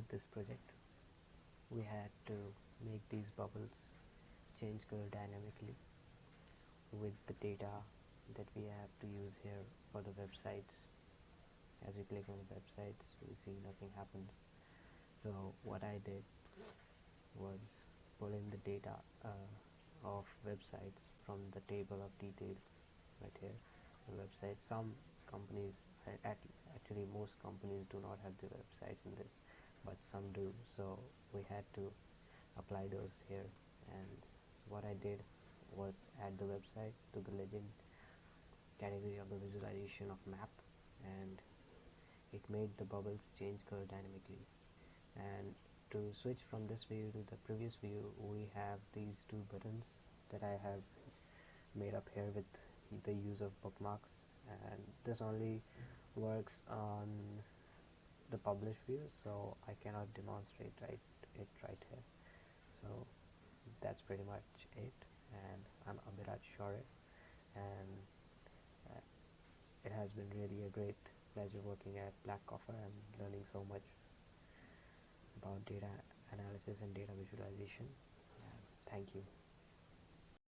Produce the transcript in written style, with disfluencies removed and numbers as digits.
with this project, we had to make these bubbles change color dynamically with the data that we have to use here for the websites. As we click on the websites, we see nothing happens. So what I did was pull in the data of websites from the table of details right here. The website, some companies, actually most companies do not have the websites in this, but some do. So we had to apply those here, and what I did was add the website to the legend category of the visualization of map, and it made the bubbles change color dynamically. And to switch from this view to the previous view, we have these two buttons that I have made up here with the use of bookmarks, and this only works on the publish view, so I cannot demonstrate it right here. So that's pretty much it, and I'm Abhiraj Shore, and it has been really a great pleasure working at Blackcoffer and learning so much about data analysis and data visualization. Thank you.